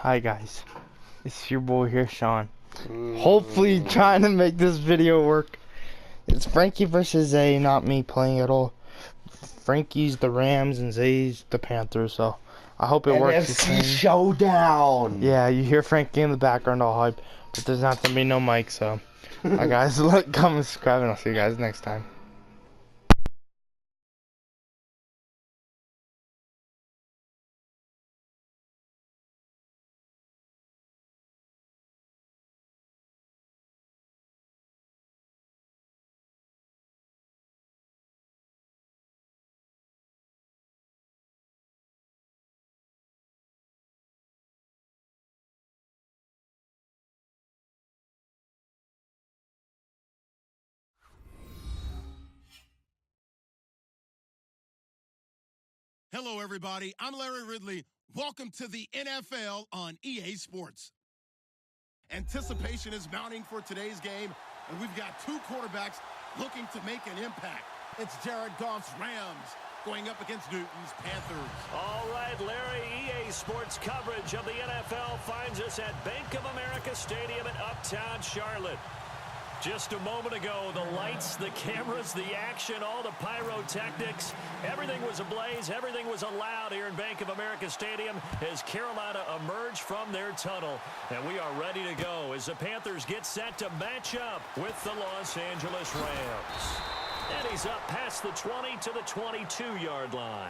Hi guys, it's your boy here, Sean. Hopefully trying to make this video work. It's Frankie versus Zay, not me playing at all. Frankie's the Rams and Zay's the Panthers, so I hope it works. NFC Showdown! Yeah, you hear Frankie in the background all hype, but there's not gonna be no mic, so. Alright guys, comment and subscribe, and I'll see you guys next time. Hello, everybody. I'm Larry Ridley. Welcome to the NFL on EA Sports. Anticipation is mounting for today's game, and we've got two quarterbacks looking to make an impact. It's Jared Goff's Rams going up against Newton's Panthers. All right, Larry, EA Sports coverage of the NFL finds us at Bank of America Stadium in Uptown Charlotte. Just a moment ago, the lights, the cameras, the action, all the pyrotechnics, everything was ablaze, everything was allowed here in Bank of America Stadium as Carolina emerged from their tunnel. And we are ready to go as the Panthers get set to match up with the Los Angeles Rams. And he's up past the 20 to the 22-yard line.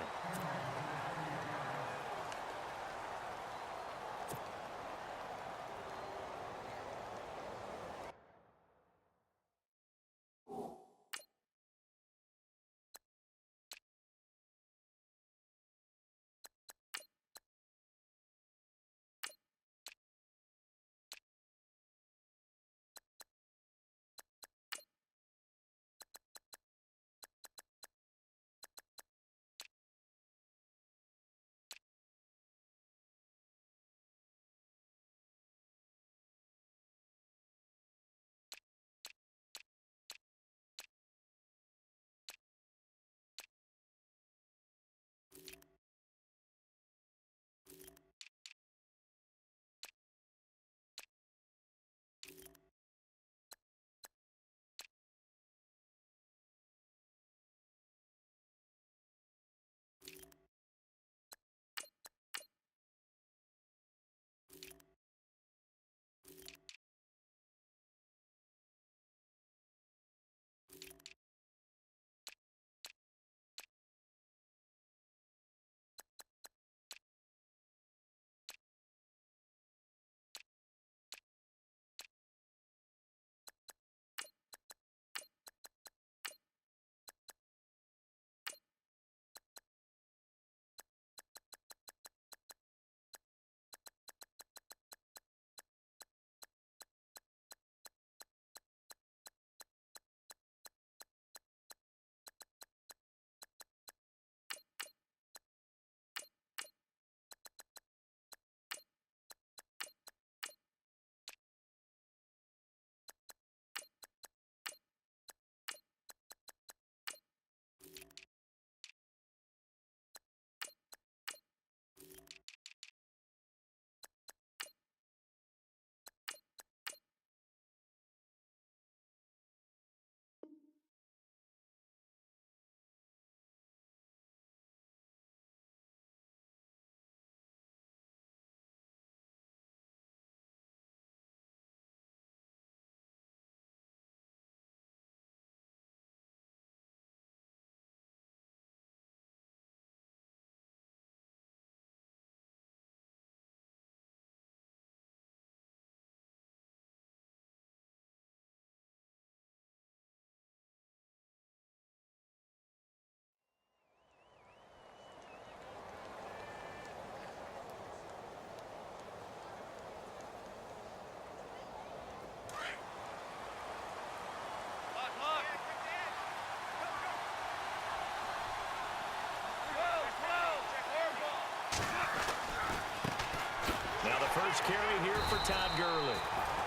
Now the first carry here for Todd Gurley.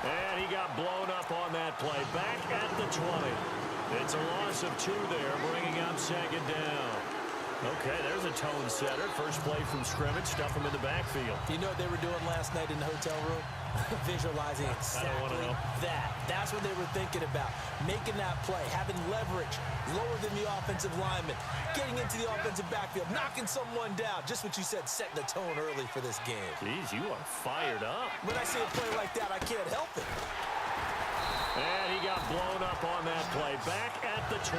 And he got blown up on that play. Back at the 20. It's a loss of 2 there, bringing up second down. Okay, there's a tone setter. First play from scrimmage, stuff him in the backfield. You know what they were doing last night in the hotel room? Visualizing exactly that. That's what they were thinking about. Making that play, having leverage, lower than the offensive lineman, getting into the offensive backfield, knocking someone down. Just what you said, setting the tone early for this game. Jeez, you are fired up. When I see a play like that, I can't help it. And he got blown up on that play. Back at the 20.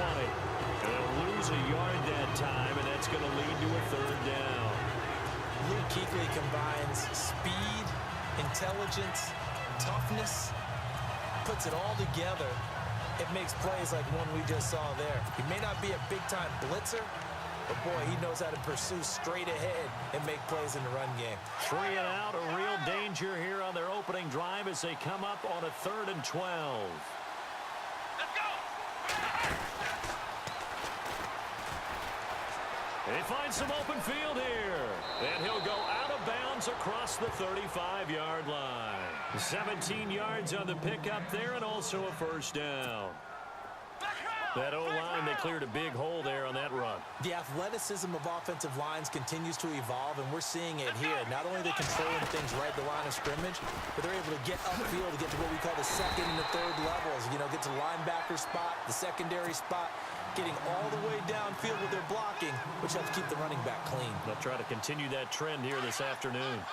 They'll lose a yard that time, and that's going to lead to a third down. Luke Kuechly combines speed, intelligence, toughness, puts it all together. It makes plays like one we just saw there. He may not be a big-time blitzer, but, boy, he knows how to pursue straight ahead and make plays in the run game. 3 and out, a real danger here on their opening drive as they come up on a 3rd and 12. Let's go! They find some open field here. And he'll go out of bounds across the 35-yard line. 17 yards on the pickup there and also a first down. That O-line, they cleared a big hole there on that run. The athleticism of offensive lines continues to evolve, and we're seeing it here. Not only are they controlling things right at the line of scrimmage, but they're able to get upfield to get to what we call the second and the third levels. You know, get to the linebacker spot, the secondary spot, getting all the way downfield with their blocking, which helps keep the running back clean. They'll try to continue that trend here this afternoon.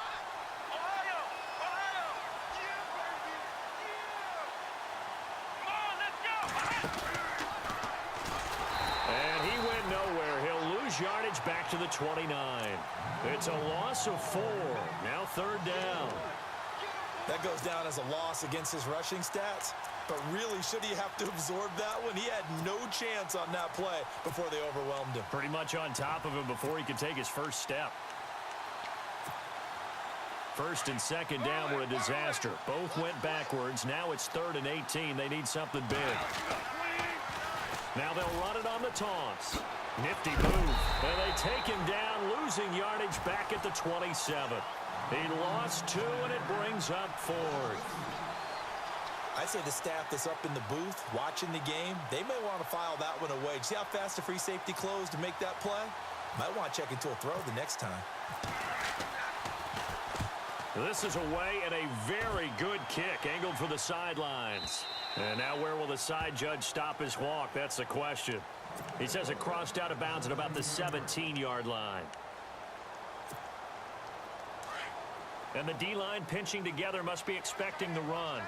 Yardage back to the 29. It's a loss of 4. Now 3rd down. That goes down as a loss against his rushing stats. But really, should he have to absorb that one? He had no chance on that play before they overwhelmed him. Pretty much on top of him before he could take his first step. 1st and 2nd down were a disaster. Both went backwards. Now it's 3rd and 18. They need something big. Now they'll run it on the taunts. Nifty move. And they take him down, losing yardage back at the 27. He lost 2, and it brings up 4th. I'd say the staff that's up in the booth watching the game, they may want to file that one away. See how fast the free safety closed to make that play? Might want to check into a throw the next time. This is away and a very good kick angled for the sidelines. And now where will the side judge stop his walk? That's the question. He says it crossed out of bounds at about the 17-yard line. And the D-line pinching together must be expecting the run.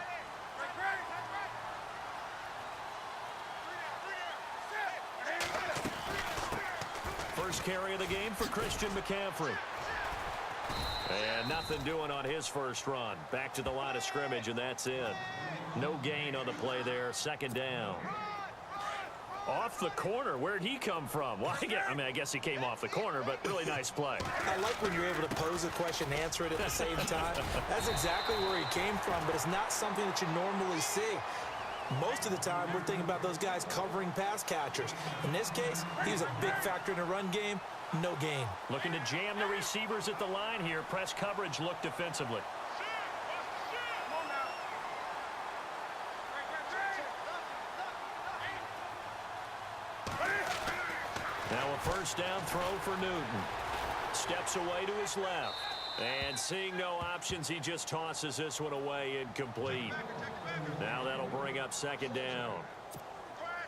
First carry of the game for Christian McCaffrey. And nothing doing on his first run. Back to the line of scrimmage, and that's it. No gain on the play there. 2nd down. Off the corner. Where'd he come from? Well, I guess he came off the corner, but really nice play. I like when you're able to pose a question and answer it at the same time. That's exactly where he came from, but it's not something that you normally see. Most of the time, we're thinking about those guys covering pass catchers. In this case, he was a big factor in the run game. No gain. Looking to jam the receivers at the line here. Press coverage look defensively. Now a first down throw for Newton. Steps away to his left. And seeing no options, he just tosses this one away incomplete. Now that'll bring up 2nd down.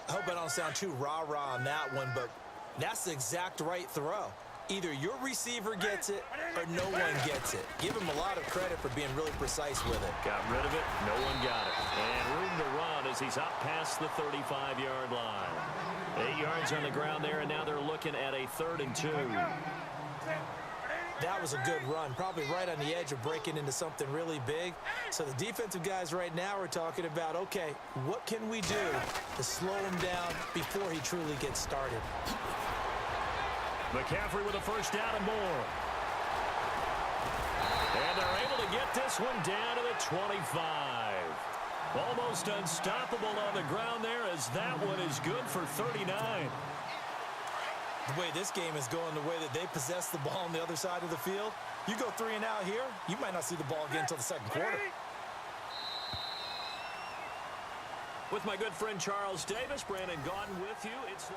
I hope I don't sound too rah-rah on that one, but that's the exact right throw. Either your receiver gets it or no one gets it. Give him a lot of credit for being really precise with it. Got rid of it. No one got it. And room to run as he's up past the 35-yard line. 8 yards on the ground there, and now they're looking at a 3rd and 2. That was a good run, probably right on the edge of breaking into something really big. So the defensive guys right now are talking about, okay, what can we do to slow him down before he truly gets started? McCaffrey with a first down and more. And they're able to get this one down to the 25. Almost unstoppable on the ground there as that one is good for 39. The way this game is going, the way that they possess the ball on the other side of the field, you go 3 and out here, you might not see the ball again until the 2nd quarter. With my good friend Charles Davis, Brandon Gaudin with you. It's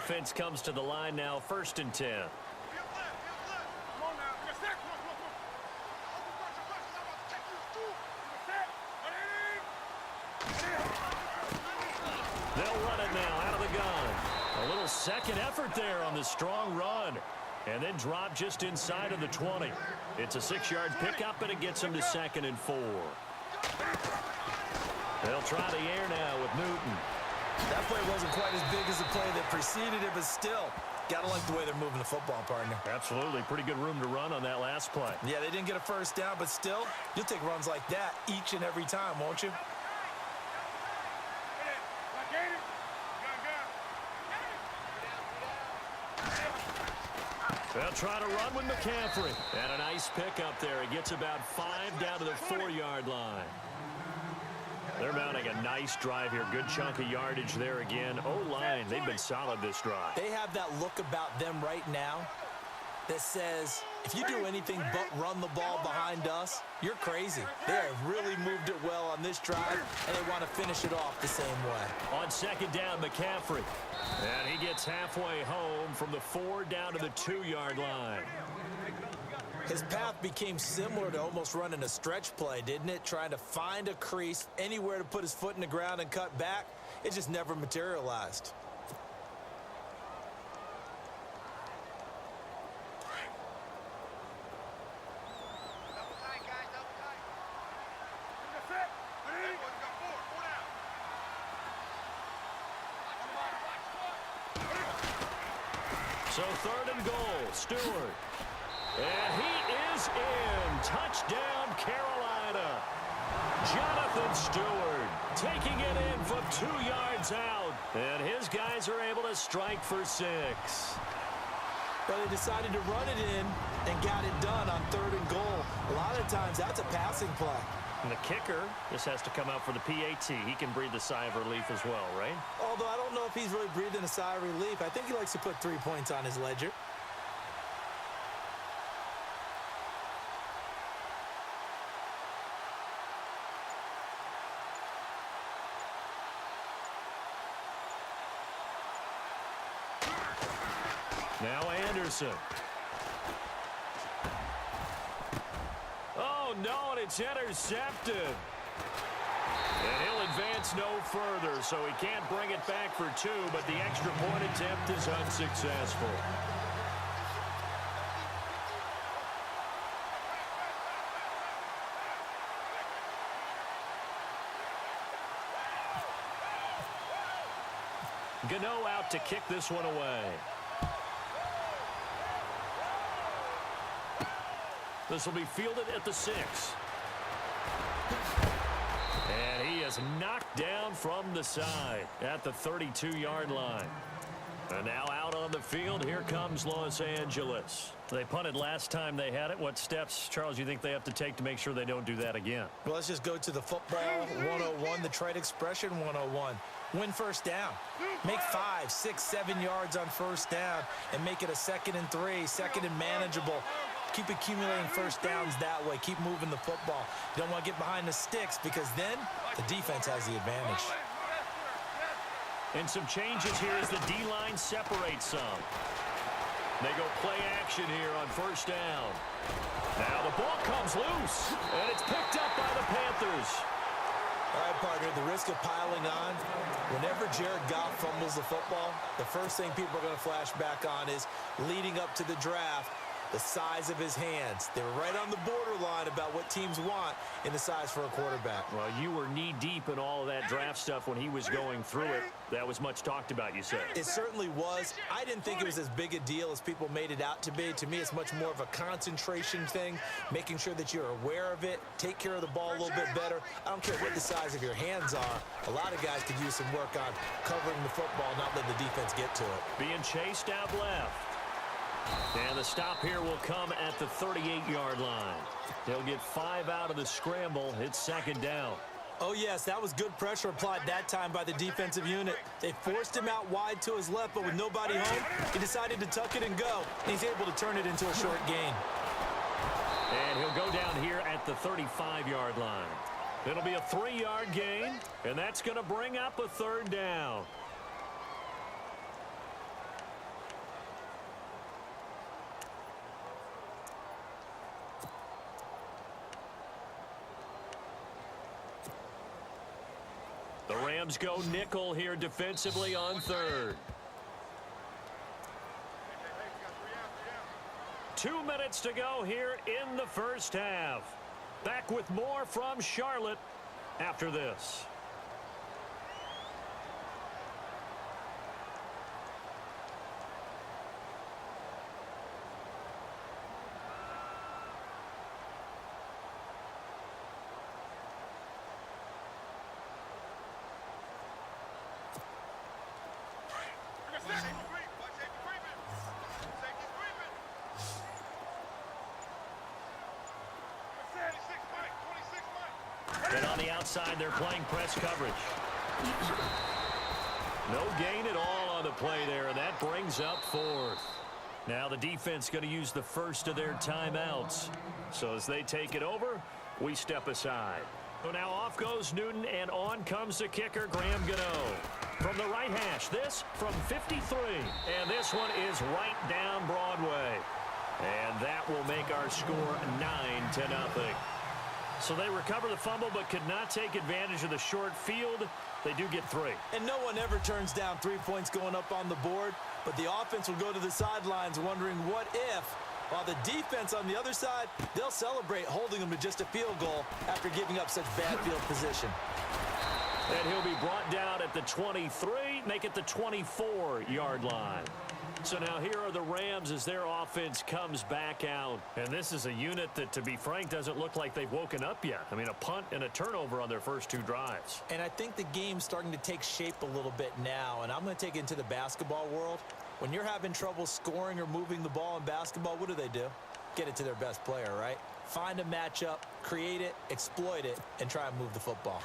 offense comes to the line now, 1st and 10. They'll run it now out of the gun. A little second effort there on the strong run. And then drop just inside of the 20. It's a 6-yard pickup, and it gets them to 2nd and 4. They'll try the air now with Newton. That play wasn't quite as big as the play that preceded it, but still, got to like the way they're moving the football, partner. Absolutely. Pretty good room to run on that last play. Yeah, they didn't get a first down, but still, you'll take runs like that each and every time, won't you? They'll try to run with McCaffrey. And a nice pickup there. He gets about 5 down to the 4-yard line. They're mounting a nice drive here. Good chunk of yardage there again. O-line, they've been solid this drive. They have that look about them right now that says, if you do anything but run the ball behind us, you're crazy. They have really moved it well on this drive, and they want to finish it off the same way. On 2nd down, McCaffrey. And he gets halfway home from the 4 down to the 2-yard line. His path became similar to almost running a stretch play, didn't it? Trying to find a crease, anywhere to put his foot in the ground and cut back. It just never materialized. So 3rd and goal, Stewart. And he is in. Touchdown, Carolina. Jonathan Stewart taking it in from 2 yards out. And his guys are able to strike for 6. But they decided to run it in and got it done on 3rd and goal. A lot of times, that's a passing play. And the kicker just has to come out for the PAT. He can breathe a sigh of relief as well, right? Although I don't know if he's really breathing a sigh of relief. I think he likes to put 3 points on his ledger. Now Anderson. Oh, no, and it's intercepted. And he'll advance no further, so he can't bring it back for 2, but the extra point attempt is unsuccessful. Gano out to kick this one away. This will be fielded at the 6. And he is knocked down from the side at the 32-yard line. And now out on the field, here comes Los Angeles. They punted last time they had it. What steps, Charles, you think they have to take to make sure they don't do that again? Well, let's just go to the football 101, the trade expression 101. Win first down. Make 5, 6, 7 yards on first down and make it a 2nd and 3, 2nd and manageable. Keep accumulating first downs that way. Keep moving the football. You don't want to get behind the sticks because then the defense has the advantage. And some changes here as the D-line separates some. They go play action here on first down. Now the ball comes loose, and it's picked up by the Panthers. All right, partner, the risk of piling on. Whenever Jared Goff fumbles the football, the first thing people are going to flash back on is leading up to the draft, the size of his hands. They were right on the borderline about what teams want in the size for a quarterback. Well, you were knee-deep in all of that draft stuff when he was going through it. That was much talked about, you said. It certainly was. I didn't think it was as big a deal as people made it out to be. To me, it's much more of a concentration thing, making sure that you're aware of it, take care of the ball a little bit better. I don't care what the size of your hands are. A lot of guys could use some work on covering the football, not letting the defense get to it. Being chased out left. And the stop here will come at the 38-yard line. They'll get 5 out of the scramble. It's 2nd down. Oh, yes, that was good pressure applied that time by the defensive unit. They forced him out wide to his left, but with nobody home, he decided to tuck it and go. And he's able to turn it into a short gain. And he'll go down here at the 35-yard line. It'll be a 3-yard gain, and that's going to bring up a 3rd down. The Rams go nickel here defensively on third. 2 minutes to go here in the first half. Back with more from Charlotte after this. And on the outside, they're playing press coverage. No gain at all on the play there, and that brings up fourth. Now the defense going to use the first of their timeouts. So as they take it over, we step aside. So now off goes Newton, and on comes the kicker, Graham Gano. From the right hash, this from 53. And this one is right down Broadway. And that will make our score 9-0. So they recover the fumble but could not take advantage of the short field. They do get 3. And no one ever turns down 3 points going up on the board, but the offense will go to the sidelines wondering what if, while the defense on the other side, they'll celebrate holding them to just a field goal after giving up such bad field position. And he'll be brought down at the 23, make it the 24-yard line. So now here are the Rams as their offense comes back out. And this is a unit that, to be frank, doesn't look like they've woken up yet. I mean, a punt and a turnover on their first 2 drives. And I think the game's starting to take shape a little bit now, and I'm going to take it into the basketball world. When you're having trouble scoring or moving the ball in basketball, what do? Get it to their best player, right? Find a matchup, create it, exploit it, and try and move the football.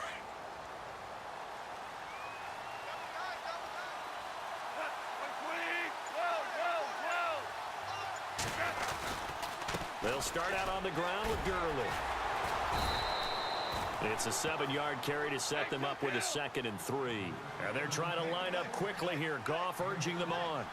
They'll start out on the ground with Gurley. It's a 7-yard carry to set them up with a 2nd and 3. And they're trying to line up quickly here. Goff urging them on.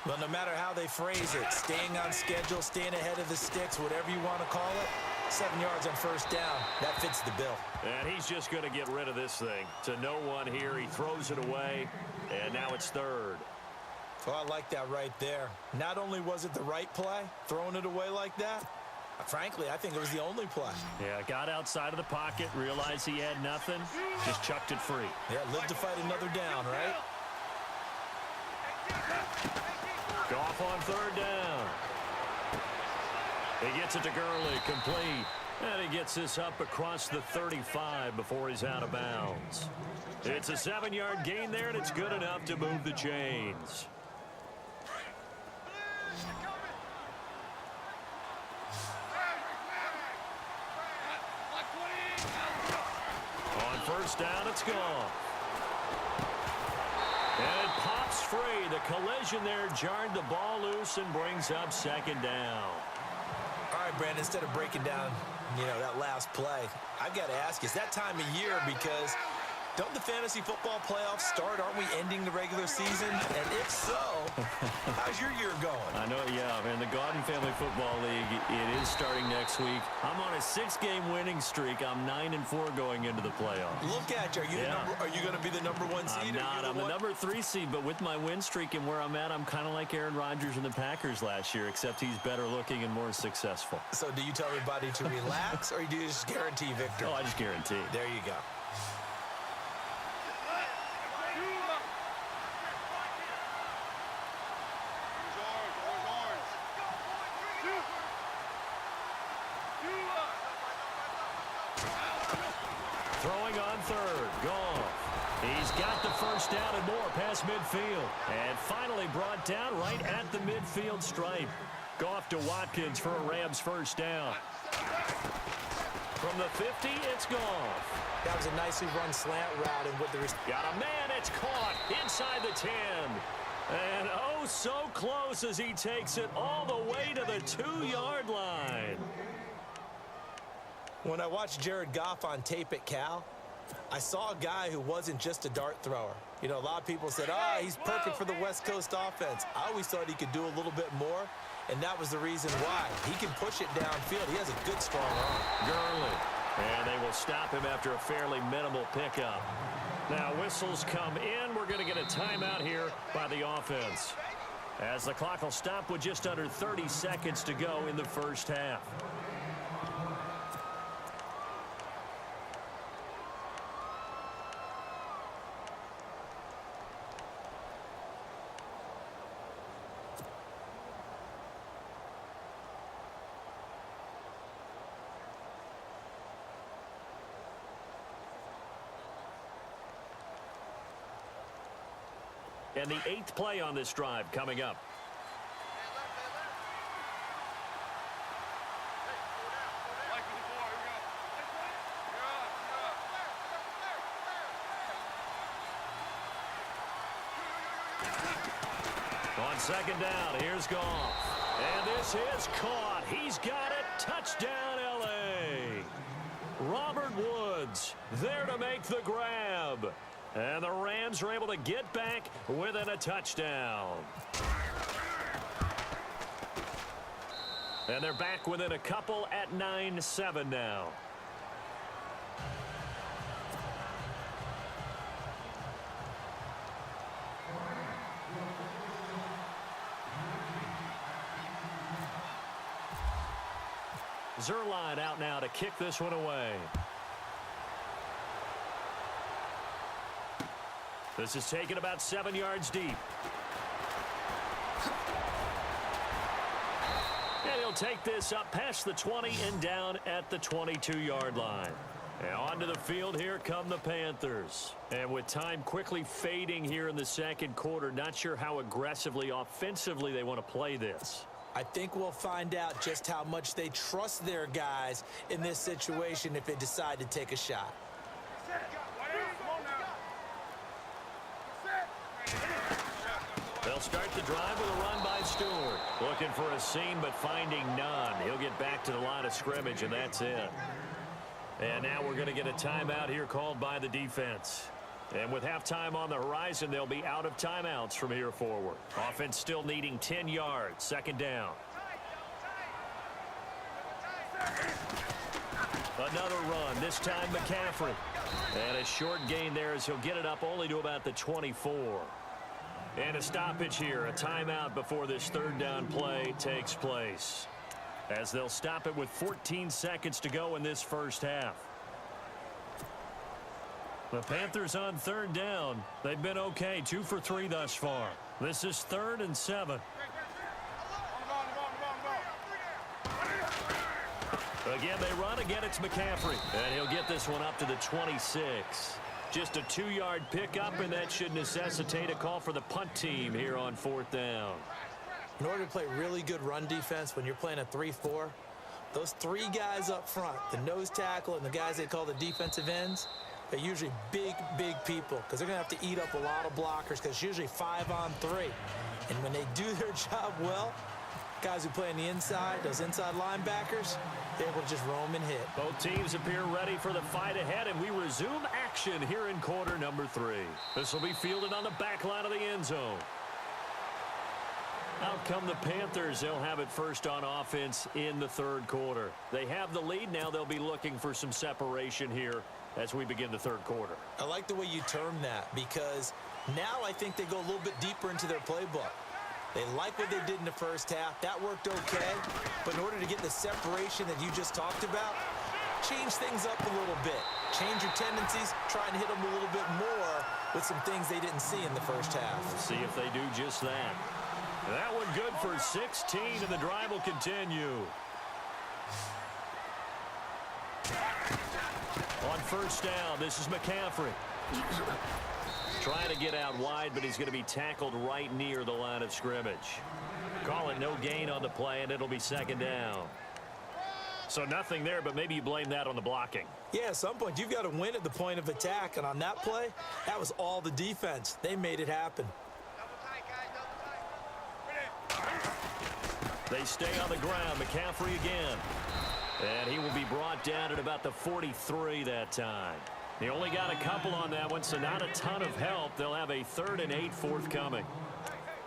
Well, no matter how they phrase it, staying on schedule, staying ahead of the sticks, whatever you want to call it, 7 yards on first down, that fits the bill. And he's just going to get rid of this thing. To no one here, he throws it away, and now it's 3rd. Well, I like that right there. Not only was it the right play, throwing it away like that, frankly, I think it was the only play. Yeah, got outside of the pocket, realized he had nothing, just chucked it free. Yeah, live to fight another down, right? Goff on 3rd down. He gets it to Gurley, complete. And he gets this up across the 35 before he's out of bounds. It's a 7-yard gain there, and it's good enough to move the chains. On first down, it's gone. And it pops free. The collision there jarred the ball loose and brings up 2nd down. All right, Brandon, instead of breaking down, that last play, I've got to ask, is that time of year? Because don't the fantasy football playoffs start? Aren't we ending the regular season? And if so, how's your year going? I know, yeah, man. The Godden Family Football League, it is starting next week. I'm on a 6-game winning streak. I'm 9-4 going into the playoffs. Look at you. Are you going to be the number 1 seed? I'm not. I'm the number 3 seed, but with my win streak and where I'm at, I'm kind of like Aaron Rodgers and the Packers last year, except he's better looking and more successful. So do you tell everybody to relax, or do you just guarantee victory? Oh, I just guarantee. There you go. Throwing on 3rd, Goff. He's got the first down and more past midfield. And finally brought down right at the midfield stripe. Goff to Watkins for a Rams first down. From the 50, it's Goff. That was a nicely run slant route. And with the got a man, it's caught inside the 10. And oh, so close as he takes it all the way to the 2-yard line. When I watched Jared Goff on tape at Cal, I saw a guy who wasn't just a dart thrower. A lot of people said, he's perfect for the West Coast offense. I always thought he could do a little bit more, and that was the reason why. He can push it downfield. He has a good, strong arm. Gurley. And they will stop him after a fairly minimal pickup. Now whistles come in. We're going to get a timeout here by the offense, as the clock will stop with just under 30 seconds to go in the first half. And the 8th play on this drive coming up. On second down, here's Goff. And this is caught. He's got it. Touchdown, L.A. Robert Woods there to make the grab. And the Rams are able to get back within a touchdown. And they're back within a couple at 9-7 now. Zerline out now to kick this one away. This is taken about 7 yards deep. And he'll take this up past the 20 and down at the 22-yard line. And onto the field, here come the Panthers. And with time quickly fading here in the second quarter, not sure how aggressively, offensively they want to play this. I think we'll find out just how much they trust their guys in this situation if they decide to take a shot. They'll start the drive with a run by Stewart. Looking for a seam, but finding none. He'll get back to the line of scrimmage, and that's it. And now we're going to get a timeout here called by the defense. And with halftime on the horizon, they'll be out of timeouts from here forward. Offense still needing 10 yards. Second down. Another run, this time McCaffrey. And a short gain there as he'll get it up only to about the 24. And a stoppage here, a timeout before this third down play takes place, as they'll stop it with 14 seconds to go in this first half. The Panthers on third down. They've been okay, 2 for 3 thus far. This is 3rd and 7. Again, they run. Again, it's McCaffrey. And he'll get this one up to the 26. Just a 2-yard pickup, and that should necessitate a call for the punt team here on 4th down. In order to play really good run defense when you're playing a 3-4, those 3 guys up front, the nose tackle and the guys they call the defensive ends, they're usually big people because they're going to have to eat up a lot of blockers because it's usually 5-on-3. And when they do their job well, guys who play on the inside, those inside linebackers, they're able to just roam and hit. Both teams appear ready for the fight ahead, and we resume action here in quarter number 3. This will be fielded on the back line of the end zone. Out come the Panthers. They'll have it first on offense in the third quarter. They have the lead. Now they'll be looking for some separation here as we begin the third quarter. I like the way you term that because now I think they go a little bit deeper into their playbook. They like what they did in the first half. That worked okay. But in order to get the separation that you just talked about, change things up a little bit. Change your tendencies. Try and hit them a little bit more with some things they didn't see in the first half. See if they do just that. That one good for 16, and the drive will continue. On first down, this is McCaffrey. Trying to get out wide, but he's going to be tackled right near the line of scrimmage. Call it no gain on the play, and it'll be second down. So nothing there, but maybe you blame that on the blocking. Yeah, at some point, you've got to win at the point of attack, and on that play, that was all the defense. They made it happen. They stay on the ground. McCaffrey again. And he will be brought down at about the 43 that time. He only got a couple on that one, so not a ton of help. They'll have a 3rd and 8 forthcoming.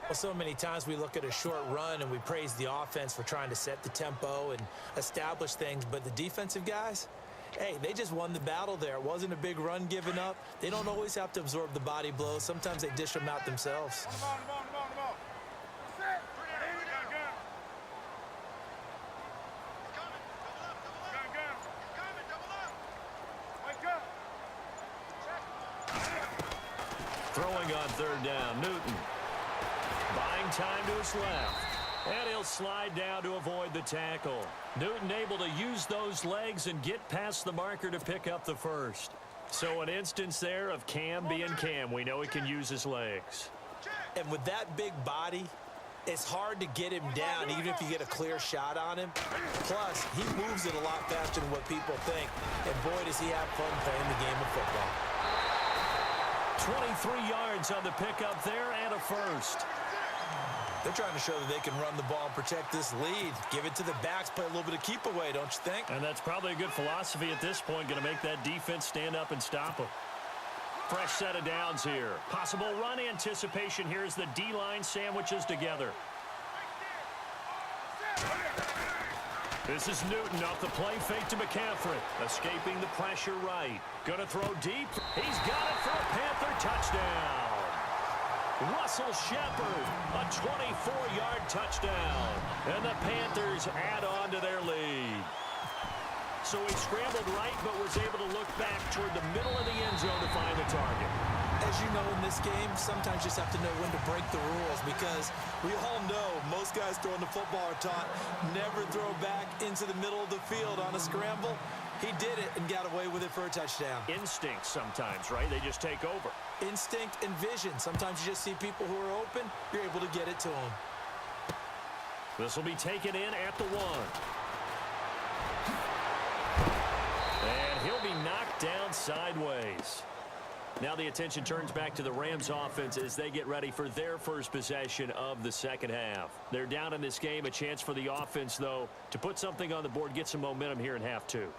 Well, so many times we look at a short run and we praise the offense for trying to set the tempo and establish things, but the defensive guys, hey, they just won the battle there. It wasn't a big run given up. They don't always have to absorb the body blows. Sometimes they dish them out themselves. Throwing on third down, Newton. Buying time to his left. And he'll slide down to avoid the tackle. Newton able to use those legs and get past the marker to pick up the first. So an instance there of Cam being Cam. We know he can use his legs. And with that big body, it's hard to get him down even if you get a clear shot on him. Plus, he moves it a lot faster than what people think. And boy, does he have fun playing the game of football. 23 yards on the pickup there and a first. They're trying to show that they can run the ball and protect this lead. Give it to the backs, play a little bit of keep away, don't you think? And that's probably a good philosophy at this point, going to make that defense stand up and stop them. Fresh set of downs here. Possible run anticipation here as the D-line sandwiches together. This is Newton off the play fake to McCaffrey. Escaping the pressure right. Going to throw deep. He's got it for a Panther touchdown. Russell Shepard, a 24-yard touchdown. And the Panthers add on to their lead. So he scrambled right, but was able to look back toward the middle of the end zone to find the target. As you know, in this game, sometimes you just have to know when to break the rules because we all know most guys throwing the football are taught never throw back into the middle of the field on a scramble. He did it and got away with it for a touchdown. Instinct sometimes, right? They just take over. Instinct and vision. Sometimes you just see people who are open, you're able to get it to them. This will be taken in at the 1. And he'll be knocked down sideways. Now the attention turns back to the Rams offense as they get ready for their first possession of the second half. They're down in this game. A chance for the offense, though, to put something on the board, get some momentum here in half 2.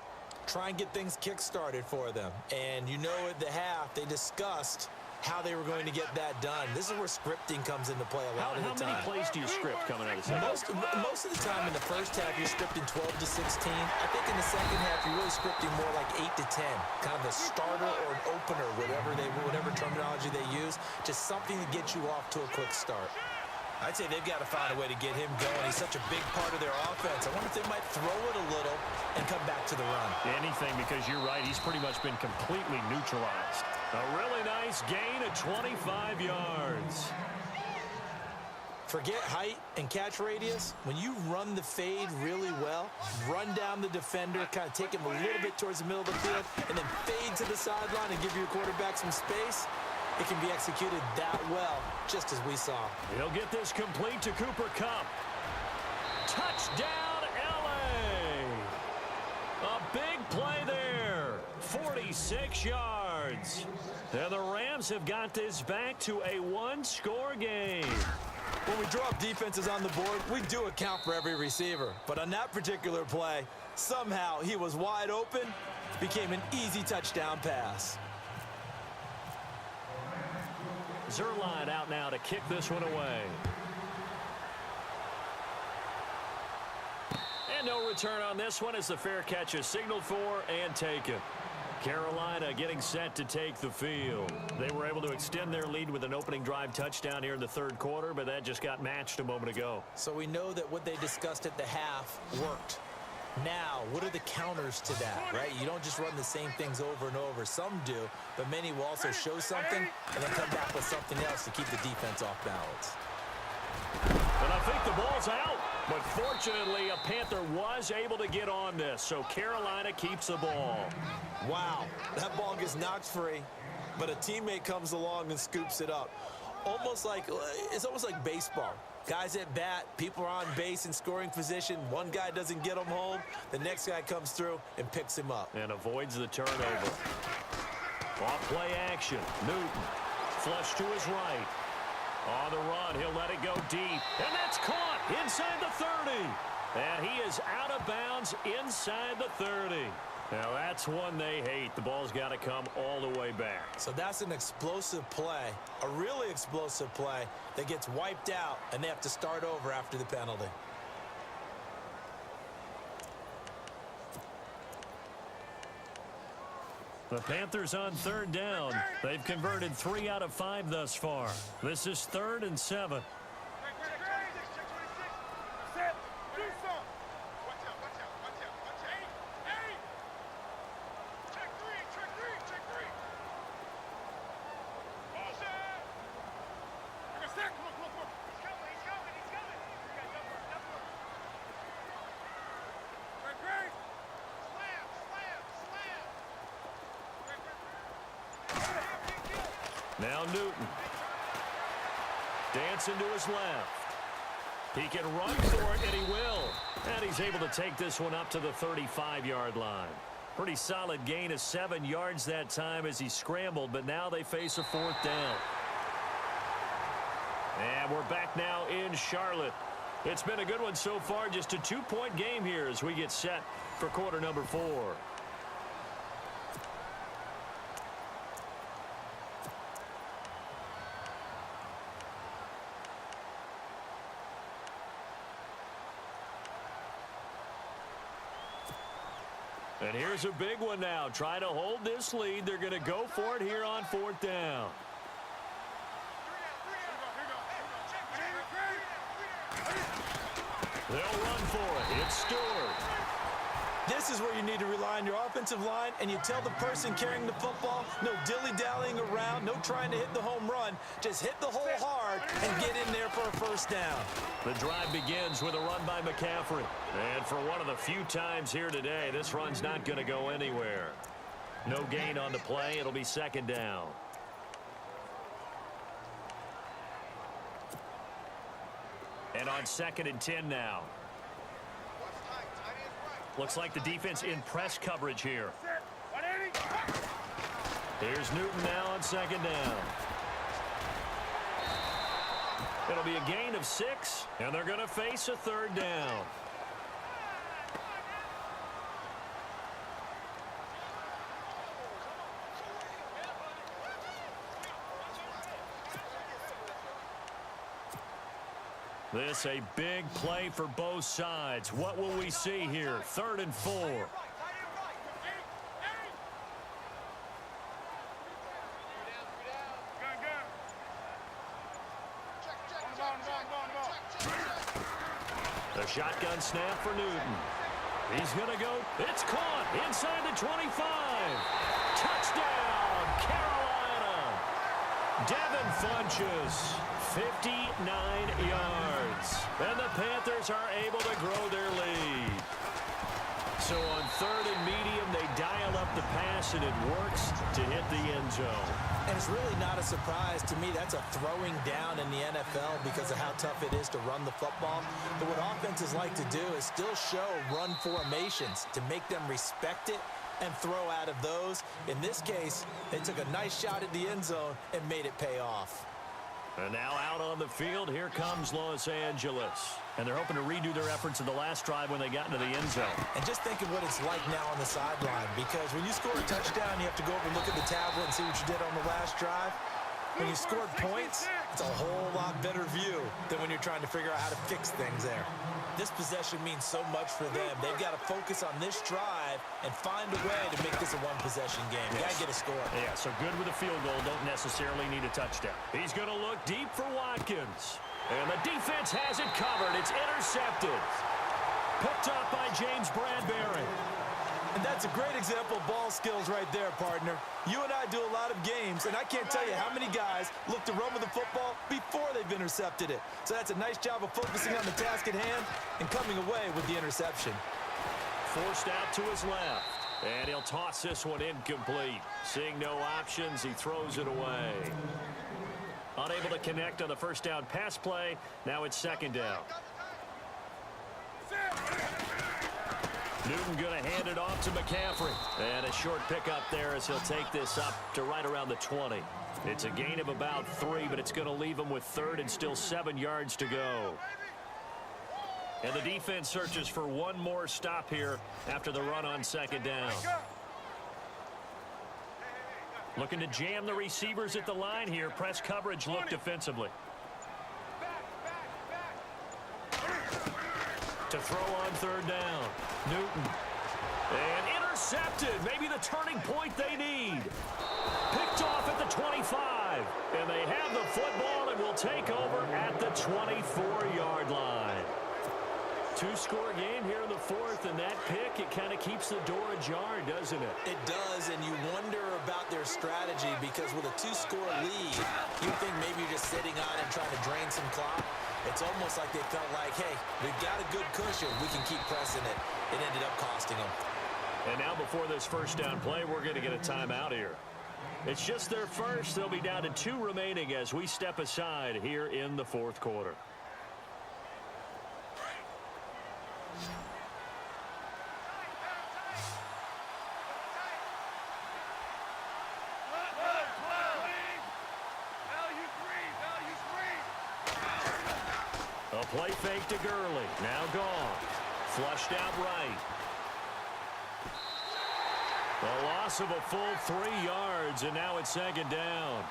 Try and get things kick-started for them. And you know at the half, they discussed how they were going to get that done. This is where scripting comes into play a lot of the time. How many plays do you script coming out of the second? Most of the time in the first half, you're scripting 12 to 16. I think in the second half, you're really scripting more like 8 to 10. Kind of a starter or an opener, whatever terminology they use. Just something to get you off to a quick start. I'd say they've got to find a way to get him going. He's such a big part of their offense. I wonder if they might throw it a little and come back to the run. Anything, because you're right. He's pretty much been completely neutralized. A really nice gain of 25 yards. Forget height and catch radius. When you run the fade really well, run down the defender, kind of take him a little bit towards the middle of the field, and then fade to the sideline and give your quarterback some space, it can be executed that well, just as we saw. He'll get this complete to Cooper Kupp. Touchdown, L.A. A big play there. 46 yards. And the Rams have got this back to a one-score game. When we draw up defenses on the board, we do account for every receiver. But on that particular play, somehow he was wide open, became an easy touchdown pass. Zerline out now to kick this one away. And no return on this one as the fair catch is signaled for and taken. Carolina getting set to take the field. They were able to extend their lead with an opening drive touchdown here in the third quarter, but that just got matched a moment ago. So we know that what they discussed at the half worked. Now, what are the counters to that, right? You don't just run the same things over and over. Some do, but many will also show something and then come back with something else to keep the defense off balance. And I think the ball's out. But fortunately, a Panther was able to get on this, so Carolina keeps the ball. Wow, that ball gets knocked free, but a teammate comes along and scoops it up. It's almost like baseball. Guys at bat, people are on base in scoring position. One guy doesn't get him home. The next guy comes through and picks him up. And avoids the turnover. Off play action. Newton. Flush to his right. On the run, he'll let it go deep. And that's caught inside the 30. And he is out of bounds inside the 30. Now that's one they hate. The ball's got to come all the way back. So that's an explosive play, a really explosive play that gets wiped out, and they have to start over after the penalty. The Panthers on third down. They've converted 3 out of 5 thus far. This is 3rd and 7. Now Newton. Dancing to his left. He can run for it, and he will. And he's able to take this one up to the 35-yard line. Pretty solid gain of 7 yards that time as he scrambled, but now they face a 4th down. And we're back now in Charlotte. It's been a good one so far, just a 2-point game here as we get set for quarter number 4. And here's a big one now. Trying to hold this lead. They're going to go for it here on 4th down. They'll run for it. It's Stewart. This is where you need to rely on your offensive line, and you tell the person carrying the football, no dilly-dallying around, no trying to hit the home run. Just hit the hole hard and get in there for a 1st down. The drive begins with a run by McCaffrey. And for one of the few times here today, this run's not going to go anywhere. No gain on the play. It'll be 2nd down. And on 2nd and 10 now. Looks like the defense in press coverage here. Here's Newton now on 2nd down. It'll be a gain of 6, and they're going to face a 3rd down. This a big play for both sides. What will we see here? 3rd and 4. The shotgun snap for Newton. He's going to go. It's caught inside the 25. Touchdown, Carolina. Devin Funches. 59 yards. And the Panthers are able to grow their lead. So on 3rd and medium, they dial up the pass, and it works to hit the end zone. And it's really not a surprise to me. That's a throwing down in the NFL because of how tough it is to run the football. But what offenses like to do is still show run formations to make them respect it and throw out of those. In this case, they took a nice shot at the end zone and made it pay off. And now out on the field, here comes Los Angeles. And they're hoping to redo their efforts in the last drive when they got into the end zone. And just think of what it's like now on the sideline, because when you score a touchdown, you have to go over and look at the tablet and see what you did on the last drive. When you scored points, it's a whole lot better view than when you're trying to figure out how to fix things there. This possession means so much for them. They've got to focus on this drive and find a way to make this a one-possession game. Yes. Got to get a score. Yeah, so good with a field goal. Don't necessarily need a touchdown. He's going to look deep for Watkins. And the defense has it covered. It's intercepted. Picked up by James Bradbury. And that's a great example of ball skills right there, partner. You and I do a lot of games, and I can't tell you how many guys look to run with the football before they've intercepted it. So that's a nice job of focusing on the task at hand and coming away with the interception. Forced out to his left. And he'll toss this one incomplete. Seeing no options, he throws it away. Unable to connect on the first down pass play. Now it's 2nd down. Newton going to hand it off to McCaffrey. And a short pickup there as he'll take this up to right around the 20. It's a gain of about 3, but it's going to leave him with 3rd and still 7 yards to go. And the defense searches for one more stop here after the run on 2nd down. Looking to jam the receivers at the line here. Press coverage look defensively. To throw on 3rd down. Newton. And intercepted. Maybe the turning point they need. Picked off at the 25. And they have the football and will take over at the 24-yard line. Two-score game here in the fourth, and that pick, it kind of keeps the door ajar, doesn't it? It does, and you wonder about their strategy because with a two-score lead, you think maybe you're just sitting on it trying to drain some clock. It's almost like they felt like, hey, we've got a good cushion. We can keep pressing it. It ended up costing them. And now before this first down play, we're going to get a timeout here. It's just their first. They'll be down to 2 remaining as we step aside here in the fourth quarter. A play fake to Gurley. Now gone. Flushed out right. A loss of a full 3 yards, and now it's second down.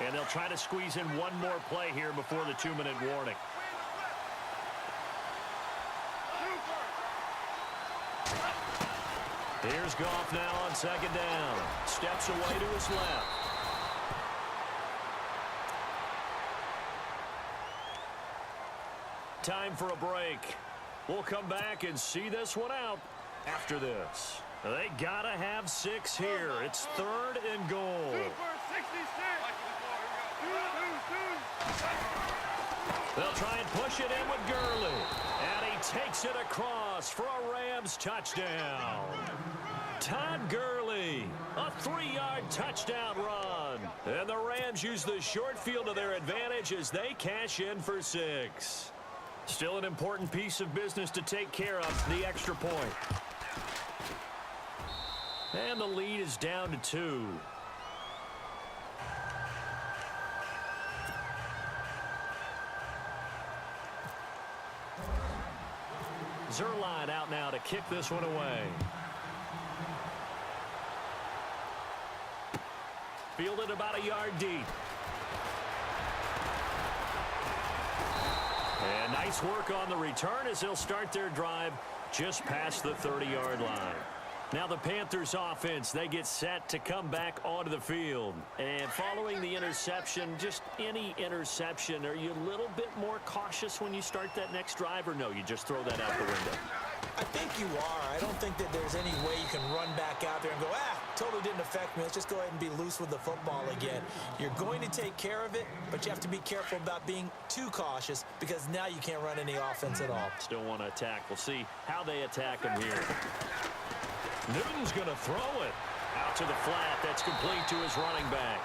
And they'll try to squeeze in one more play here before the 2-minute warning. Here's Goff now on second down. Steps away to his left. Time for a break. We'll come back and see this one out after this. They gotta have 6 here. It's 3rd and goal. They'll try and push it in with Gurley. And he takes it across for a Rams touchdown. Todd Gurley, a 3-yard touchdown run. And the Rams use the short field to their advantage as they cash in for 6. Still an important piece of business to take care of, the extra point. And the lead is down to 2. Zuerlein out now to kick this one away. Fielded about a yard deep. And nice work on the return as they'll start their drive just past the 30-yard line. Now the Panthers offense, they get set to come back onto the field. And following the interception, just any interception, are you a little bit more cautious when you start that next drive, or no, you just throw that out the window? I think you are. I don't think that there's any way you can run back out there and go, totally didn't affect me. Let's just go ahead and be loose with the football again. You're going to take care of it, but you have to be careful about being too cautious because now you can't run any offense at all. Still want to attack. We'll see how they attack them here. Newton's going to throw it out to the flat. That's complete to his running back.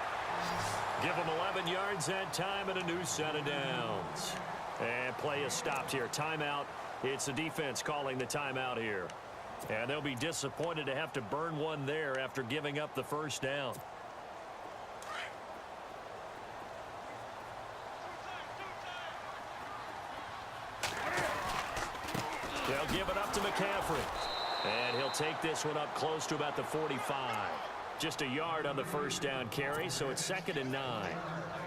Give him 11 yards that time and a new set of downs. And play is stopped here. Timeout. It's the defense calling the timeout here. And they'll be disappointed to have to burn one there after giving up the first down. They'll give it up to McCaffrey. And he'll take this one up close to about the 45. Just a yard on the first down carry, so it's 2nd and 9.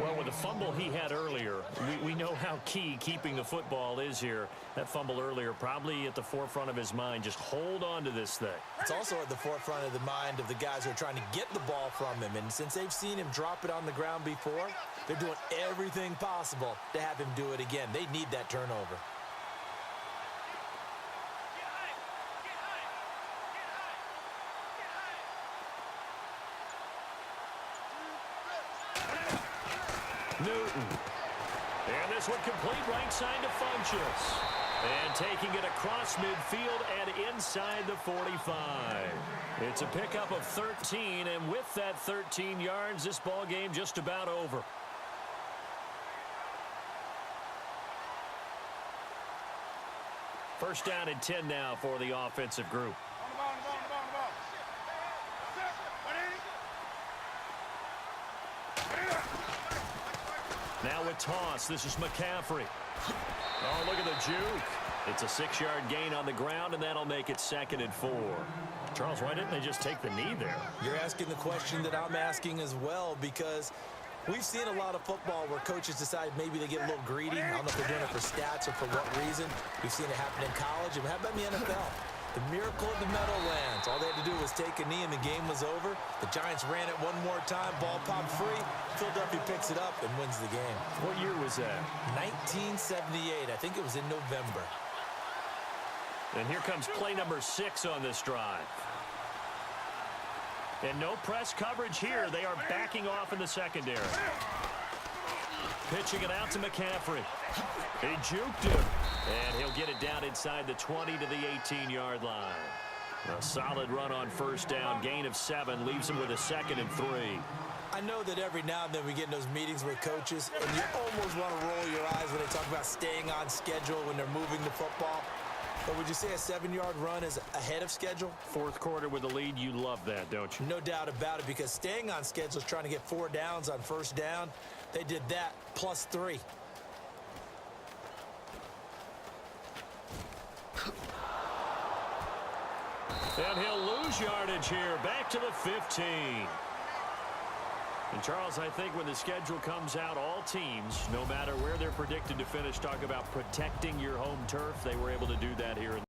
Well, with the fumble he had earlier, we know how key keeping the football is here. That fumble earlier probably at the forefront of his mind. Just hold on to this thing. It's also at the forefront of the mind of the guys who are trying to get the ball from him. And since they've seen him drop it on the ground before, they're doing everything possible to have him do it again. They need that turnover. Newton. And this one complete right side to Funchess. And taking it across midfield and inside the 45. It's a pickup of 13, and with that 13 yards, this ball game just about over. First down and 10 now for the offensive group. Now with toss, this is McCaffrey. Oh, look at the juke. It's a 6-yard gain on the ground, and that'll make it 2nd and 4. Charles, why didn't they just take the knee there? You're asking the question that I'm asking as well, because We've seen a lot of football where coaches decide maybe they get a little greedy. I don't know if they're doing it for stats or for what reason. We've seen it happen in college. And how about in the NFL? The miracle of the Meadowlands. All they had to do was take a knee and the game was over. The Giants ran it one more time. Ball popped free. Philadelphia picks it up and wins the game. What year was that? 1978. I think it was in November. And here comes play number 6 on this drive. And no press coverage here. They are backing off in the secondary. Pitching it out to McCaffrey. He juked him. And he'll get it down inside the 20 to the 18-yard line. A solid run on first down. Gain of 7 leaves him with a 2nd and 3. I know that every now and then we get in those meetings with coaches, and you almost want to roll your eyes when they talk about staying on schedule when they're moving the football. But would you say a 7-yard run is ahead of schedule? Fourth quarter with the lead, you love that, don't you? No doubt about it, because staying on schedule is trying to get 4 downs on first down. They did that, plus 3. And he'll lose yardage here, back to the 15. And, Charles, I think when the schedule comes out, all teams, no matter where they're predicted to finish, talk about protecting your home turf. They were able to do that here.